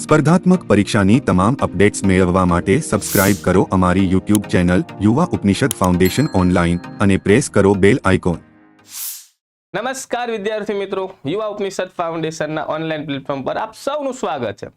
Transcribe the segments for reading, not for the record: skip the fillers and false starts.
સ્પર્ધાત્મક પરીક્ષાની તમામ અપડેટ્સ મેળવવા માટે સબસ્ક્રાઇબ કરો અમારી યુટ્યુબ ચેનલ યુવા ઉપનિષદ ફાઉન્ડેશન ઓનલાઈન અને પ્રેસ કરો બેલ આઇકોન। નમસ્કાર વિદ્યાર્થી મિત્રો, યુવા ઉપનિષદ ફાઉન્ડેશનના ઓનલાઈન પ્લેટફોર્મ પર આપ સૌનું સ્વાગત છે।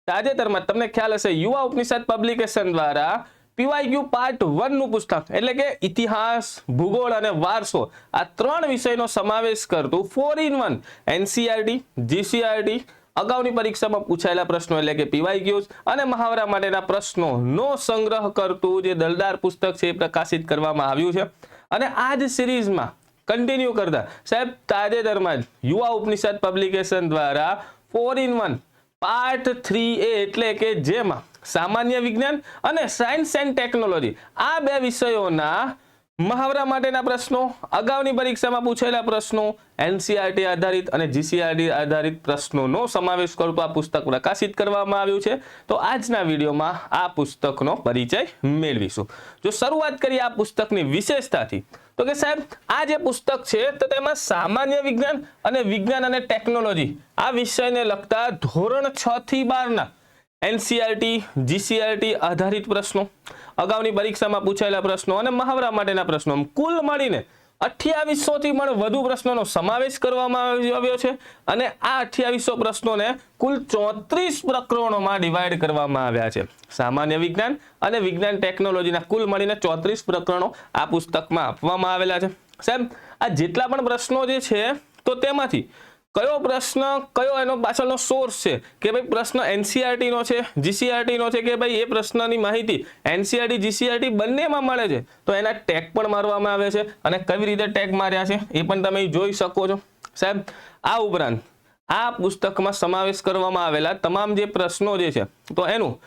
તાજેતરમાં તમને ખ્યાલ હશે યુવા ઉપનિષદ પબ્લિકેશન દ્વારા પીવાયક્યુ પાર્ટ 1 નું પુસ્તક એટલે કે ઇતિહાસ, ભૂગોળ અને વારસો આ ત્રણ વિષયનો સમાવેશ કરતું 4 in 1 એનસીઈઆરટી, જીસીઈઆરટી, અગાઉની પરીક્ષામાં પૂછાયેલા પ્રશ્નો એટલે કે પીવાયક્યુઝ અને મહાવરા માટેના પ્રશ્નોનો સંગ્રહ કરતું જે દલદાર પુસ્તક છે એ પ્રકાશિત કરવામાં આવ્યું છે। અને આ જ સિરીઝમાં કન્ટિન્યુ કરતા સાહેબ તાજેતરમાં જ યુવા ઉપનિષદ પબ્લિકેશન દ્વારા 4 in 1 પાર્ટ 3A એટલે કે જેમાં સામાન્ય વિજ્ઞાન અને સાયન્સ એન્ડ ટેકનોલોજી આ બે વિષયોના મહાવરા માટેના પ્રશ્નો, અગાઉની પરીક્ષામાં પૂછાયેલા પ્રશ્નો, એનસીઈઆરટી આધારિત અને જીસીઈઆરટી આધારિત પ્રશ્નોનો સમાવેશ કરતું આ પુસ્તક પ્રકાશિત કરવામાં આવ્યું છે। તો આજના વિડીયોમાં આ પુસ્તકનો પરિચય મેળવીશું। જો શરૂઆત કરીએ આ પુસ્તકની વિશેષતાથી તો કે સાહેબ આ જે પુસ્તક છે તો તેમાં સામાન્ય વિજ્ઞાન અને ટેકનોલોજી આ વિષયને લગતા ધોરણ 6 થી 12 ના એનસીઈઆરટી, જીસીઈઆરટી આધારિત પ્રશ્નો, અગાઉની પરીક્ષામાં પૂછાયેલા પ્રશ્નો અને મહાવરા માટેના પ્રશ્નો કુલ મળીને 2800 થી પણ વધુ પ્રશ્નોનો સમાવેશ કરવામાં આવ્યો છે। અને આ 2800 પ્રશ્નોને કુલ 34 પ્રકરણોમાં ડિવાઈડ કરવામાં આવ્યા છે। સામાન્ય વિજ્ઞાન અને વિજ્ઞાન ટેકનોલોજીના કુલ મળીને 34 પ્રકરણો આ પુસ્તકમાં આપવામાં આવેલા છે। સાહેબ આ જેટલા પણ પ્રશ્નો જે છે તો તેમાંથી કયો પ્રશ્ન કયો એનો પાછળનો સોર્સ છે કે ભાઈ પ્રશ્ન એનસીઈઆરટી નો છે, જીસીઈઆરટી નો છે કે ભાઈ એ પ્રશ્નની માહિતી એનસીઈઆરટી, જીસીઈઆરટી બંનેમાં મળે છે તો એના ટેગ પણ મારવામાં આવે છે અને કેવી રીતે ટેગ માર્યા છે એ પણ તમે જોઈ શકો છો। સાહેબ આ ઉપરાંત આ પુસ્તકમાં સમાવેશ કરવામાં આવેલા તમામ જે પ્રશ્નો જે છે તો એનું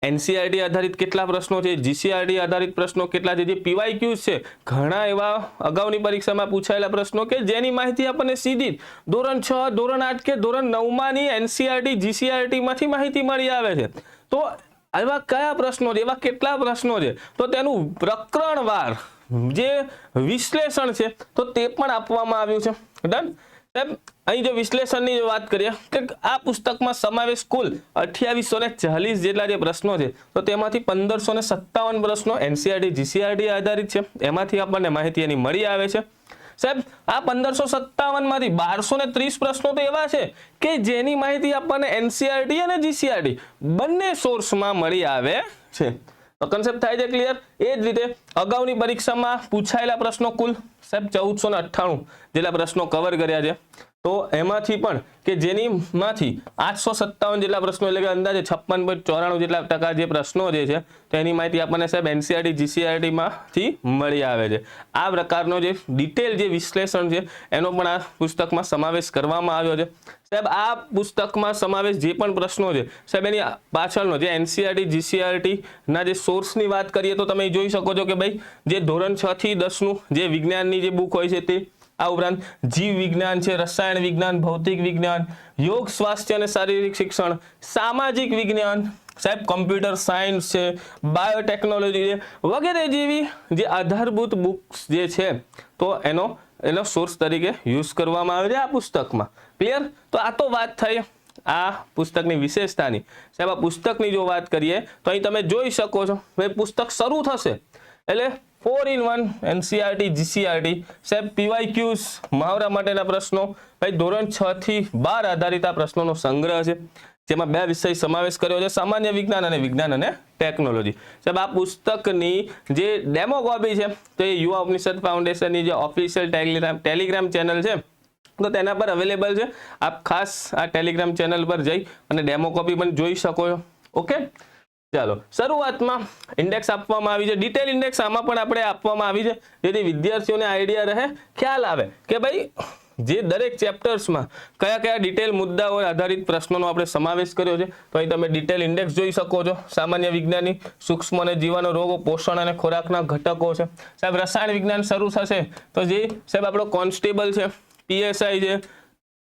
એનસીઈઆરટી આધારિત કેટલા પ્રશ્નો છે, જીસીઈઆરટી આધારિત પ્રશ્નો કેટલા છે, જે પીવાયક્યુઝ છે ઘણા એવા અગાઉની પરીક્ષામાં પૂછાયેલા પ્રશ્નો કે જેની માહિતી આપણને સીધી ધોરણ 6, ધોરણ 8 કે ધોરણ 9 માની એનસીઈઆરટી, જીસીઈઆરટી માંથી માહિતી મળી આવે છે। તો એવા કયા પ્રશ્નો છે, એવા કેટલા પ્રશ્નો છે તો તેનું પ્રકરણવાર જે વિશ્લેષણ છે તો તે પણ આપવામાં આવ્યું છે। ડન સાહેબ અહીં જો વિશ્લેષણની વાત કરીએ કે આ પુસ્તકમાં સમાવેશ કુલ 2840 જેટલા જે પ્રશ્નો છે તો તેમાંથી 1557 પ્રશ્નો એનસીઈઆરટી, જીસીઈઆરટી આધારિત છે, એમાંથી આપણને માહિતી એની મળી આવે છે। સાહેબ આ 1557 માંથી 1230 પ્રશ્નો તો એવા છે કે જેની માહિતી આપણને એનસીઈઆરટી અને જીસીઈઆરટી બંને સોર્સમાં મળી આવે છે। તો કન્સેપ્ટ થાય છે ક્લિયર। એ જ રીતે અગાઉની પરીક્ષામાં પૂછાયેલા પ્રશ્નો કુલ સાહેબ 1498 જેટલા પ્રશ્નો કવર કર્યા છે તો એમાંથી પણ કે જેની માંથી 857 જેટલા પ્રશ્નો એટલે કે અંદાજે 56.94 જેટલા ટકા જે પ્રશ્નો જે છે તો એની માહિતી આપણને સાહેબ એનસીઈઆરટી, જીસીઈઆરટી માંથી મળી આવે છે। આ પ્રકારનો જે ડિટેલ જે વિશ્લેષણ છે એનો પણ આ પુસ્તકમાં સમાવેશ કરવામાં આવ્યો છે। સાહેબ આ પુસ્તકમાં સમાવેશ જે પણ પ્રશ્નો છે સાહેબ એની પાછળનો જે એનસીઈઆરટી, જીસીઈઆરટી ના જે સોર્સની વાત કરીએ તો તમે જોઈ શકો છો કે ભાઈ જે ધોરણ 6 થી 10 નું જે વિજ્ઞાનની જે બુક હોય છે તે, આ ઉપરાંત જીવ વિજ્ઞાન છે, રસાયણ વિજ્ઞાન, ભૌતિક વિજ્ઞાન, યોગ, સ્વાસ્થ્ય અને શારીરિક શિક્ષણ, સામાજિક વિજ્ઞાન, સાહેબ કમ્પ્યુટર સાયન્સ છે, બાયોટેકનોલોજી છે વગેરે જેવી જે આધારભૂત બુક્સ જે છે તો એનો સોર્સ તરીકે યુઝ કરવામાં આવે છે આ પુસ્તકમાં। ક્લિયર। તો આ તો વાત થઈ આ પુસ્તકની વિશેષતાની। સાહેબ આ પુસ્તકની જો વાત કરીએ તો અહીં તમે જોઈ શકો છો ભાઈ પુસ્તક શરૂ થશે એટલે 4 in 1 એનસીઈઆરટી, જીસીઈઆરટી, સાહેબ પીવાયક્યુઝ મહાવરા માટેના પ્રશ્નો ભાઈ ધોરણ 6 થી 12 આધારિત આ પ્રશ્નોનો સંગ્રહ છે જેમાં બે વિષય સમાવેશ કર્યો છે, સામાન્ય વિજ્ઞાન અને ટેકનોલોજી। સાહેબ આ પુસ્તકની જે ડેમો કોપી છે તો એ યુવા ઉપનિષદ ફાઉન્ડેશનની જે ઓફિશિયલ ટેલિગ્રામ ચેનલ છે તો તેના પર અવેલેબલ છે। આપ ખાસ આ ટેલિગ્રામ ચેનલ પર જઈ અને ડેમો કોપી પણ જોઈ શકો છો। ઓકે ચાલો શરૂઆતમાં ઇન્ડેક્સ આપવામાં આવી છે, ડિટેલ ઇન્ડેક્સ આમાં પણ આપણે આપવામાં આવી છે જેથી વિદ્યાર્થીઓને આઈડિયા રહે, ખ્યાલ આવે કે ભાઈ જે દરેક ચેપ્ટર્સમાં કયા કયા ડિટેલ મુદ્દાઓ આધારિત પ્રશ્નોનો આપણે સમાવેશ કર્યો છે તો અહીં તમે ડિટેલ ઇન્ડેક્સ જોઈ શકો છો। સામાન્ય વિજ્ઞાનની સૂક્ષ્મ અને જીવાણુ રોગો, પોષણ અને ખોરાકના ઘટકો છે। સાહેબ રસાયણ વિજ્ઞાન શરૂ થશે તો જે સાહેબ આપણો કોન્સ્ટેબલ છે, પીએસઆઈ છે,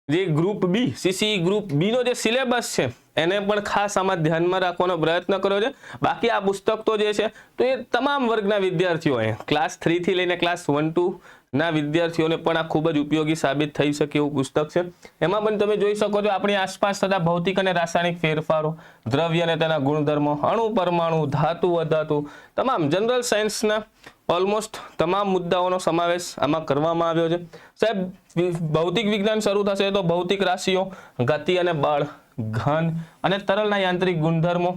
જે group B, CC group B નો જે સિલેબસ છે એને પણ ખાસ આમાં ધ્યાનમાં રાખવાનો પ્રયત્ન કર્યો છે। બાકી આ પુસ્તક તો જે છે તો એ તમામ વર્ગના વિદ્યાર્થીઓએ ક્લાસ 3 થી લઈને ક્લાસ 1 2 ના વિદ્યાર્થીઓને પણ આ ખૂબ જ ઉપયોગી સાબિત થઈ શકે એવું પુસ્તક છે. એમાં પણ તમે જોઈ શકો છો આપણી આસપાસ થતા ભૌતિક અને રાસાયણિક ફેરફારો, દ્રવ્ય અને તેના ગુણધર્મો, અણુ પરમાણુ, ધાતુ અધાતુ, તમામ જનરલ સાયન્સના ઓલમોસ્ટ તમામ મુદ્દાઓનો સમાવેશ આમાં કરવામાં આવ્યો છે. સાહેબ ભૌતિક વિજ્ઞાન શરૂ થશે તો ભૌતિક રાશિઓ, ગતિ અને બળ, ઘન અને તરલના યાંત્રિક ગુણધર્મો,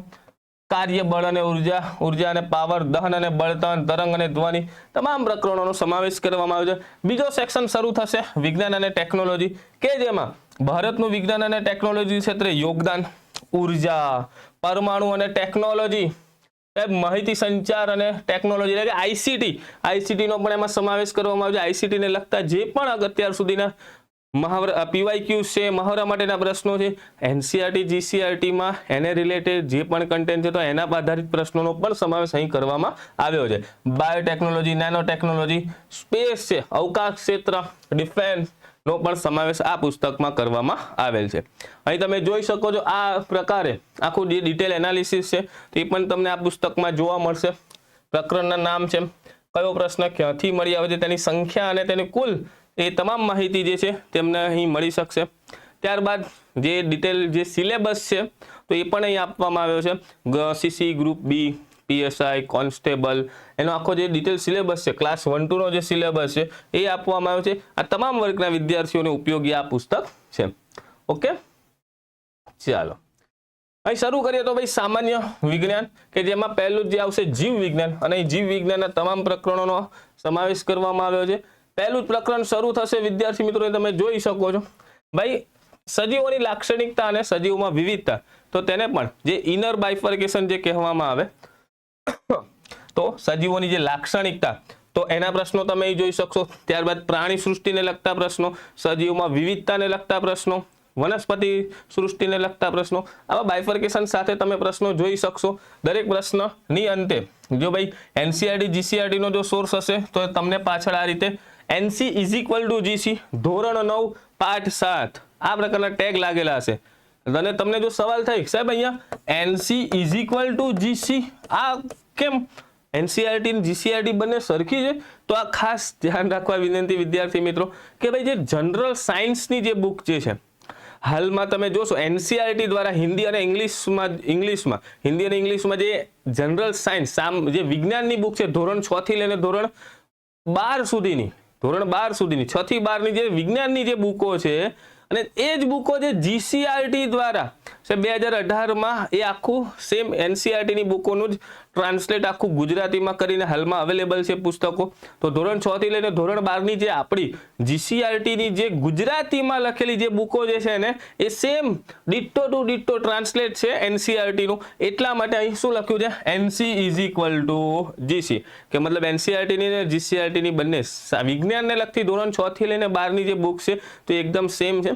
કાર્ય, બળ અને ઉર્જા, ઉર્જા અને પાવર, દહન અને બળતણ, તરંગ અને ધ્વનિ, તમામ પ્રકરણોનો સમાવેશ કરવામાં આવ્યો છે. બીજો સેક્શન શરૂ થશે વિજ્ઞાન અને ટેકનોલોજી, કે જેમાં ભારતનું વિજ્ઞાન અને ટેકનોલોજી ક્ષેત્રે યોગદાન, ઉર્જા, પરમાણુ અને ટેકનોલોજી, માહિતી સંચાર અને ટેકનોલોજી એટલે કે આઈસીટી નો પણ એમાં સમાવેશ કરવામાં આવ્યો છે. આઈસીટી ને લગતા જે પણ અત્યાર સુધીના પીવાયક્યુ છે, મહાવરા માટેના પ્રશ્નો છે, એનસીઆરટી જીસીઆરટી માં એને રિલેટેડ જે પણ કન્ટેન્ટ છે તો એના આધારિત પ્રશ્નોનો પણ સમાવેશ અહીં કરવામાં આવ્યો છે. બાયોટેકનોલોજી, નેનો ટેકનોલોજી, સ્પેસ છે, અવકાશ ક્ષેત્ર, ડિફેન્સ નો પણ સમાવેશ આ પુસ્તકમાં કરવામાં આવેલ છે. અહીં તમે જોઈ શકો છો આ પ્રકારે આખું જે ડિટેલ એનાલિસિસ છે તે પણ તમને આ પુસ્તકમાં જોવા મળશે. પ્રકરણના નામ છે, કયો પ્રશ્ન ક્યાંથી મળી આવે છે, તેની સંખ્યા અને તેની કુલ એ તમામ માહિતી જે છે તેમને અહીં મળી શકશે. ત્યારબાદ જે ડિટેલ જે સિલેબસ છે તો એ પણ અહીં આપવામાં આવ્યો છે. CC, group B, PSI, constable, એનો આખો જે ડિટેલ સિલેબસ છે, ક્લાસ 1-2 નો જે સિલેબસ છે એ આપવામાં આવ્યો છે. આ તમામ વર્ગના વિદ્યાર્થીઓને ઉપયોગી આ પુસ્તક છે. ઓકે, ચાલો અહીં શરૂ કરીએ તો ભાઈ સામાન્ય વિજ્ઞાન, કે જેમાં પહેલું જે આવશે જીવ વિજ્ઞાન, અને જીવ વિજ્ઞાનના તમામ પ્રકરણોનો સમાવેશ કરવામાં આવ્યો છે. પહેલું જ પ્રકરણ શરૂ થશે વિદ્યાર્થી મિત્રો, તમે જોઈ શકો છો ભાઈ સજીવોની લાક્ષણિકતા અને સજીવોમાં વિવિધતા, તો તેને પણ જે ઇનર બાયફર્કેશન જે કહેવામાં આવે તો સજીવોની જે લાક્ષણિકતા તો એના પ્રશ્નો તમે અહીં જોઈ શકશો. ત્યારબાદ પ્રાણી સૃષ્ટિને લગતા પ્રશ્નો, સજીવોમાં વિવિધતાને લગતા પ્રશ્નો, વનસ્પતિ સૃષ્ટિને લગતા પ્રશ્નો, આવા બાયફર્કેશન સાથે તમે પ્રશ્નો જોઈ શકશો. દરેક પ્રશ્નની અંતે જો ભાઈ એનસીઆરટી જીસીઆરટી નો જો સોર્સ હશે તો તમને પાછળ આ રીતે NC = GC ધોરણ 9 પાઠ 7 આ પ્રકારના ટેગ લાગેલા હશે. અને તમને જો સવાલ થાય સાહેબ અહીંયા NC = GC આ કેમ, એનસીઆરટી અને જીસીઆરટી બંને સરખી છે, તો આ ખાસ ધ્યાન રાખવા વિનંતી વિદ્યાર્થી મિત્રો કે ભાઈ જે જનરલ સાયન્સની જે બુક જે છે હાલમાં તમે જોશો એનસીઆરટી દ્વારા હિન્દી અને ઇંગ્લિશમાં હિન્દી અને ઇંગ્લિશમાં જે જનરલ સાયન્સ જે વિજ્ઞાનની બુક છે ધોરણ 6 થી લઈને ધોરણ 12 સુધીની 6 થી 12 ની જે વિજ્ઞાનની જે બુકો છે અને એ જ બુકો જે જીસીઆરટી દ્વારા 2018 માં એ આખું સેમ એનસીઆરટી ની બુકોનું જ ટ્રાન્સલેટ આખું ગુજરાતીમાં કરીને હાલમાં અવેલેબલ છે પુસ્તકો. તો ધોરણ 6 થી લઈને ધોરણ 12 ની જે આપણી જીસીઆરટી ની જે ગુજરાતીમાં લખેલી જે બુકો જે છે ને એ same ditto to ditto translate છે એનસીઆરટી નું. એટલા માટે અહીં શું લખ્યું છે NC = GC, કે મતલબ એનસીઆરટી ની અને જીસીઆરટી ની બંને વિજ્ઞાનને લગતી ધોરણ 6 થી લઈને 12 ની જે બુક છે તો એકદમ સેમ છે.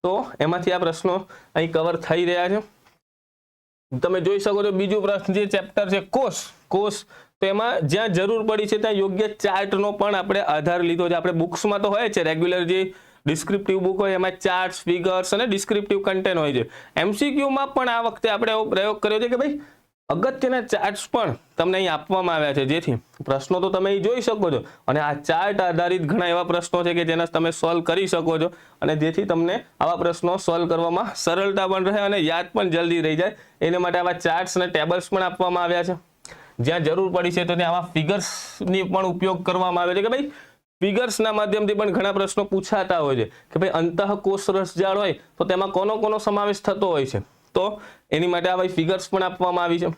તો એમાંથી આ પ્રશ્નો અહીં કવર થઈ રહ્યા છે. તમે જોઈ શકો છો બીજું પ્રશ્ન જે ચેપ્ટર છે કોષ, તો એમાં જ્યાં જરૂર પડી છે ત્યાં યોગ્ય ચાર્ટનો પણ આપણે આધાર લીધો છે. આપણે બુક્સમાં તો હોય છે રેગ્યુલર જે ડિસ્ક્રિપ્ટિવ બુક હોય એમાં ચાર્ટ્સ, ફિગર્સ અને ડિસ્ક્રિપ્ટિવ કન્ટેન્ટ હોય છે. એમસીક્યુમાં પણ આ વખતે આપણે એવો પ્રયોગ કર્યો છે કે ભાઈ અગત્યના ચાર્ટ્સ પણ તમને અહીં આપવામાં આવ્યા છે, જેથી પ્રશ્નો તો તમે અહીં જોઈ શકો છો અને આ ચાર્ટ આધારિત ઘણા એવા પ્રશ્નો છે કે જેના તમે સોલ્વ કરી શકો છો અને જેથી તમને આવા પ્રશ્નો સોલ્વ કરવામાં સરળતા પણ રહે અને યાદ પણ જલ્દી રહી જાય. એના માટે આવા ચાર્ટ્સ અને ટેબલ્સ પણ આપવામાં આવ્યા છે. જ્યાં જરૂર પડી છે તો ત્યાં આવા ફિગર્સની પણ ઉપયોગ કરવામાં આવે છે કે ભાઈ ફિગર્સના માધ્યમથી પણ ઘણા પ્રશ્નો પૂછાતા હોય છે કે ભાઈ અંતઃકોષ રસજાળ હોય તો તેમાં કોનો સમાવેશ થતો હોય છે, તો એની માટે આ ફિગર્સ પણ આપવામાં આવી છે.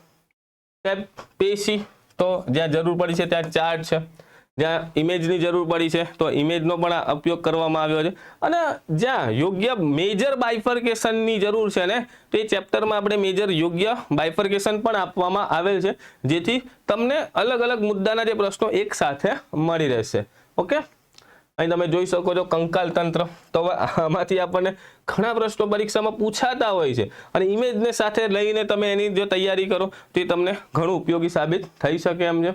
પેશી તો જ્યાં જરૂર પડી છે ત્યાં ચાર્ટ છે, જ્યાં ઇમેજની જરૂર પડી છે તો ઇમેજનો પણ ઉપયોગ કરવામાં આવ્યો છે. અને જ્યાં યોગ્ય મેજર બાયફર્કેશનની જરૂર છે ને તો એ ચેપ્ટરમાં આપણે મેજર યોગ્ય બાયફર્કેશન પણ આપવામાં આવેલ છે, જેથી તમને અલગ અલગ મુદ્દાના જે પ્રશ્નો એક સાથે મળી રહેશે. ઓકે, અહીં તમે જોઈ શકો છો કંકાલ તંત્ર, તો આમાંથી આપણને ઘણા પ્રશ્નો પરીક્ષામાં પૂછાતા હોય છે અને ઇમેજને સાથે લઈને તમે એની જો તૈયારી કરો તો એ તમને ઘણું ઉપયોગી સાબિત થઈ શકે એમ છે.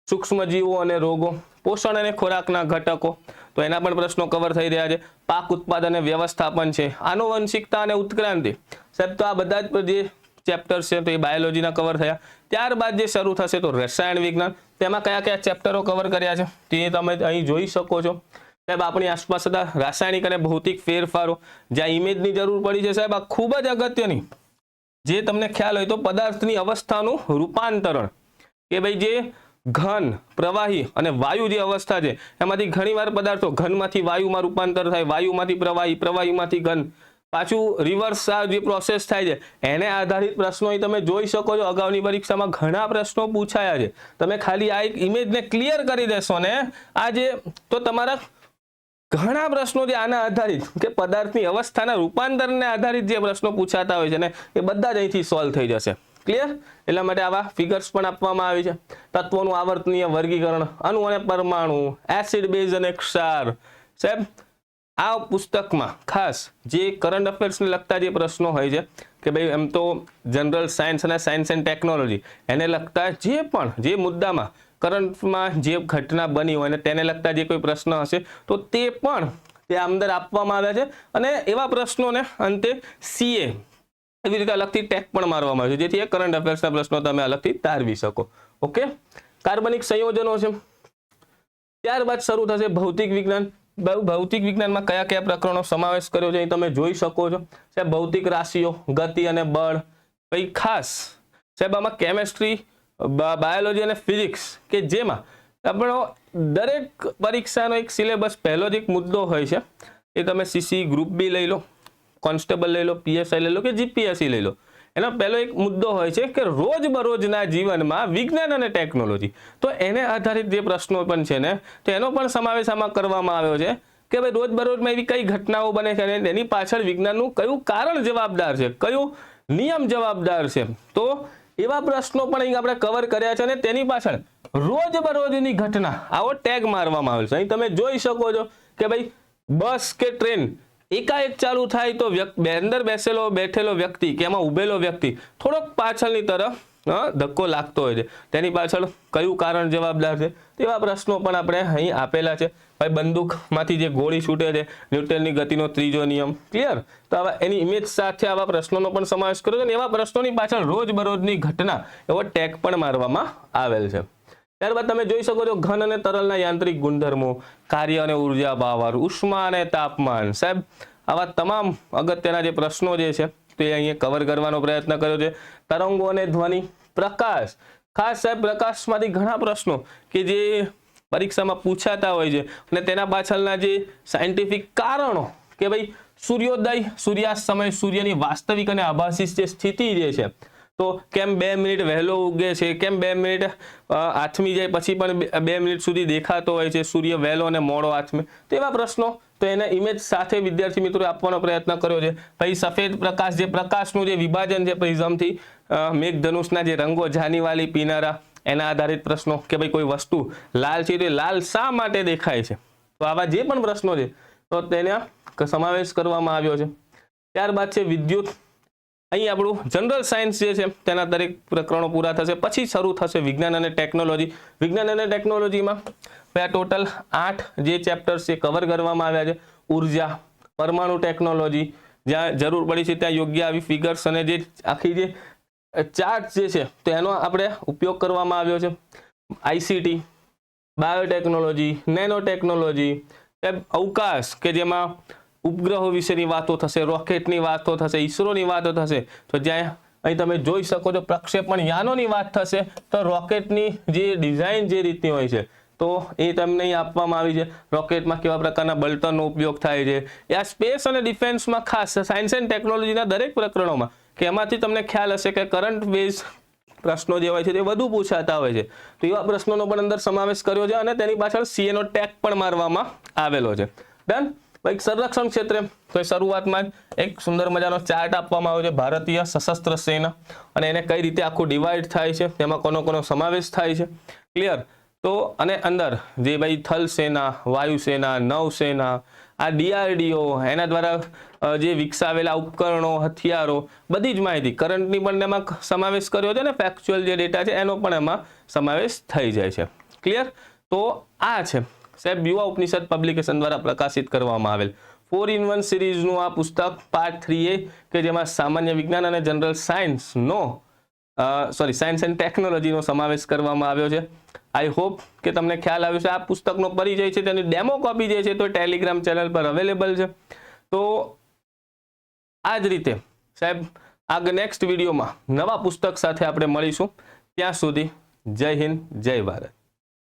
સૂક્ષ્મજીવો અને રોગો, પોષણ અને ખોરાકના ઘટકો, તો એના પણ પ્રશ્નો કવર થઈ રહ્યા છે. પાક ઉત્પાદન અને વ્યવસ્થાપન છે, આનુવંશિકતા અને ઉત્ક્રાંતિ. સાહેબ તો આ બધા જ જે ચેપ્ટર છે તો એ બાયોલોજીના કવર થયા. ત્યારબાદ જે શરૂ થશે તો રસાયણ વિજ્ઞાન, તેમાં કયા કયા ચેપ્ટરો કવર કર્યા છે તે તમે અહીં જોઈ શકો છો સાહેબ. આપણી આસપાસ હતા રાસાયણિક અને ભૌતિક ફેરફારો, જ્યાં ઇમેજની જરૂર પડી છે સાહેબ. આ ખૂબ જ અગત્યની, જે તમને ખ્યાલ હોય તો પદાર્થની અવસ્થાનું રૂપાંતરણ, કે ભાઈ જે ઘન, પ્રવાહી અને વાયુ જે અવસ્થા છે એમાંથી ઘણીવાર પદાર્થો ઘનમાંથી વાયુમાં રૂપાંતર થાય, વાયુમાંથી પ્રવાહી, પ્રવાહીમાંથી ઘન, પાછું રિવર્સ આ જે પ્રોસેસ થાય છે એને આધારિત પ્રશ્નો અહીં તમે જોઈ શકો છો. અગાઉની પરીક્ષામાં ઘણા પ્રશ્નો પૂછાયા છે. તમે ખાલી આ એક ઇમેજને ક્લિયર કરી દેશો ને આજે તો તમારા ઘણા પ્રશ્નો જે આના આધારિત કે પદાર્થની અવસ્થાના રૂપાંતરને આધારિત જે પ્રશ્નો પૂછાતા હોય છે ને એ બધા જ અહીંથી સોલ્વ થઈ જશે. ક્લિયર? એટલા માટે આવા ફિગર્સ પણ આપવામાં આવી છે. તત્વોનું આવર્તનીય વર્ગીકરણ, અણુ અને પરમાણુ, એસિડ, બેઝ અને ક્ષાર. સાહેબ આ પુસ્તકમાં ખાસ જે કરંટ અફેર્સને લગતા જે પ્રશ્નો હોય છે કે ભાઈ એમ તો જનરલ સાયન્સ અને સાયન્સ એન્ડ ટેકનોલોજી એને લગતા જે પણ જે મુદ્દામાં કરંટમાં જે ઘટના બની હોય અને તેને લગતા જે કોઈ પ્રશ્ન હશે તો તે પણ તે અંદર આપવામાં આવ્યા છે. અને એવા પ્રશ્નોને અંતે CA એવી રીતે અલગથી ટેગ પણ મારવામાં આવે છે, જેથી એ કરંટ અફેર્સના પ્રશ્નો તમે અલગથી તારવી શકો. ઓકે, કાર્બનિક સંયોજનો છે. ત્યારબાદ શરૂ થશે ભૌતિક વિજ્ઞાન. ભૌતિક વિજ્ઞાનમાં કયા કયા પ્રકરણો સમાવેશ કર્યો છે એ તમે જોઈ શકો છો સાહેબ. ભૌતિક રાશિઓ, ગતિ અને બળ. પછી ખાસ સાહેબ આમાં કેમેસ્ટ્રી, બાયોલોજી અને ફિઝિક્સ, કે જેમાં આપણો દરેક પરીક્ષાનો એક સિલેબસ પહેલો જ એક મુદ્દો હોય છે. એ તમે CC ગ્રુપ બી લઈ લો, કોન્સ્ટેબલ લઈ લો, PSI લઈ લો કે GPSC લઈ લો, એનો પહેલો એક મુદ્દો હોય છે કે રોજબરોજના જીવનમાં વિજ્ઞાન અને ટેકનોલોજી. તો એને આધારિત જે પ્રશ્નો પણ છે ને તો એનો પણ સમાવેશ આમાં કરવામાં આવ્યો છે કે ભાઈ રોજબરોજમાં એવી કઈ ઘટનાઓ બને છે અને એની પાછળ વિજ્ઞાનનું કયું કારણ જવાબદાર છે, કયું નિયમ જવાબદાર છે. તો એવા પ્રશ્નો પણ અહીં આપણે કવર કર્યા છે અને તેની પાછળ રોજબરોજની ઘટના આવો ટેગ મારવામાં આવેલ છે. અહીં તમે જોઈ શકો છો કે ભાઈ બસ કે ટ્રેન એકાએક ચાલુ થાય તો અંદર બેઠેલો વ્યક્તિ કે એમાં ઉભેલો વ્યક્તિ થોડોક પાછળની તરફ ધક્કો લાગતો હોય છે, તેની પાછળ કયું કારણ જવાબદાર છે તેવા પ્રશ્નો પણ આપણે અહીં આપેલા છે. ભાઈ બંદૂકમાંથી જે ગોળી છૂટે છે, ન્યૂટનની ગતિનો ત્રીજો નિયમ. ક્લિયર? તો આવા એની ઇમેજ સાથે આવા પ્રશ્નોનો પણ સમાવેશ કર્યો છે અને એવા પ્રશ્નોની પાછળ રોજબરોજની ઘટના એવો ટેગ પણ મારવામાં આવેલ છે. ત્યારબાદ તમે જોઈ શકો છો ઘન અને તરલના યાંત્રિક ગુણધર્મો, કાર્ય અને ઉર્જા પાવર, ઉષ્મા અને તાપમાન. સાહેબ આવા તમામ અગત્યના જે પ્રશ્નો જે છે તે અહીંયા કવર કરવાનો પ્રયત્ન કર્યો છે. તરંગો અને ધ્વનિ, પ્રકાશ. ખાસ સાહેબ પ્રકાશમાંથી ઘણા પ્રશ્નો કે જે પરીક્ષામાં પૂછાતા હોય છે અને તેના પાછળના જે સાયન્ટિફિક કારણો કે ભાઈ સૂર્યોદય, સૂર્યાસ્ત સમય, સૂર્યની વાસ્તવિક અને આભાસી જે સ્થિતિ જે છે, તો કેમ 2 મિનિટ વહેલો ઉગે છે, કેમ 2 મિનિટ આથમી જાય પછી પણ 2 મિનિટ સુધી દેખાતો હોય છે સૂર્ય વહેલો અને મોડો આથમે, તેવા પ્રશ્નો તો એને ઇમેજ સાથે વિદ્યાર્થી મિત્રોએ આપવાનો પ્રયત્ન કર્યો છે. પછી સફેદ પ્રકાશ, જે પ્રકાશનું જે વિભાજન છે પ્રિઝમથી, મેઘધનુષના જે રંગો, જાનીવાલી, પીનારા, એના આધારિત પ્રશ્નો કે ભાઈ કોઈ વસ્તુ લાલ છે તો લાલ શા માટે દેખાય છે. તો આવા જે પણ પ્રશ્નો છે તો તેના સમાવેશ કરવામાં આવ્યો છે. ત્યારબાદ છે વિદ્યુત. અહીં આપણું જનરલ સાયન્સ જે છે તેના દરેક પ્રકરણો પૂરા થશે. પછી શરૂ થશે વિજ્ઞાન અને ટેકનોલોજી. વિજ્ઞાન અને ટેકનોલોજીમાં ટોટલ 8 જે ચેપ્ટર્સ છે કવર કરવામાં આવ્યા છે. ઉર્જા, પરમાણુ ટેકનોલોજી, જ્યાં જરૂર પડી છે ત્યાં યોગ્ય આવી ફિગર્સ અને જે આખી જે ચાર્ટ જે છે તો એનો આપણે ઉપયોગ કરવામાં આવ્યો છે. ICT, બાયોટેકનોલોજી, નેનો ટેકનોલોજી, અવકાશ કે જેમાં ઉપગ્રહો વિશેની વાતો થશે, રોકેટની વાતો થશે, ઈસરોની વાતો થશે. તો જ્યાં અહીં તમે જોઈ શકો છો પ્રક્ષેપણ યાનોની વાત થશે તો રોકેટની જે ડિઝાઇન જે રીતની હોય છે તો એ તમને અહીં આપવામાં આવી છે. રોકેટમાં કેવા પ્રકારના બલ્ટનનો ઉપયોગ થાય છે. આ સ્પેસ અને ડિફેન્સમાં ખાસ સાયન્સ એન્ડ ટેકનોલોજીના દરેક પ્રકરણોમાં કે એમાંથી તમને ખ્યાલ હશે કે કરંટ બેઝ પ્રશ્નો જે હોય છે તે વધુ પૂછાતા હોય છે. તો એવા પ્રશ્નોનો પણ અંદર સમાવેશ કર્યો છે અને તેની પાછળ CA નો ટેગ પણ મારવામાં આવેલો છે. ડન. સંરક્ષણ ક્ષેત્રે તો શરૂઆતમાં જ એક સુંદર મજાનો ચાર્ટ આપવામાં આવ્યો છે, ભારતીય સશસ્ત્ર સેના, અને એને કઈ રીતે આખું ડિવાઈડ થાય છે, તેમાં કોનો સમાવેશ થાય છે. ક્લિયર? તો અને અંદર જે ભાઈ થલ સેના, વાયુસેના, નૌસેના, આ DRDO, એના દ્વારા જે વિકસાવેલા ઉપકરણો, હથિયારો, બધી જ માહિતી કરંટની પણ એમાં સમાવેશ કર્યો છે અને ફેક્ચ્યુઅલ જે ડેટા છે એનો પણ એમાં સમાવેશ થઈ જાય છે. ક્લિયર? તો આ છે સાહેબ યુવા ઉપનિષદ પબ્લિકેશન દ્વારા પ્રકાશિત કરવામાં આવેલ 4-in-1 સિરીઝનું આ પુસ્તક પાર્ટ 3A કે જેમાં સામાન્ય વિજ્ઞાન અને જનરલ સાયન્સનો સોરી સાયન્સ એન્ડ ટેકનોલોજીનો સમાવેશ કરવામાં આવ્યો છે. આઈ હોપ કે તમને ખ્યાલ આવ્યો છે. આ પુસ્તકનો પરિચય છે, તેની ડેમો કોપી જે છે તો ટેલિગ્રામ ચેનલ પર અવેલેબલ છે. તો આ જ રીતે સાહેબ આગળ નેક્સ્ટ વિડીયોમાં નવા પુસ્તક સાથે આપણે મળીશું. ત્યાં સુધી જય હિન્દ, જય ભારત.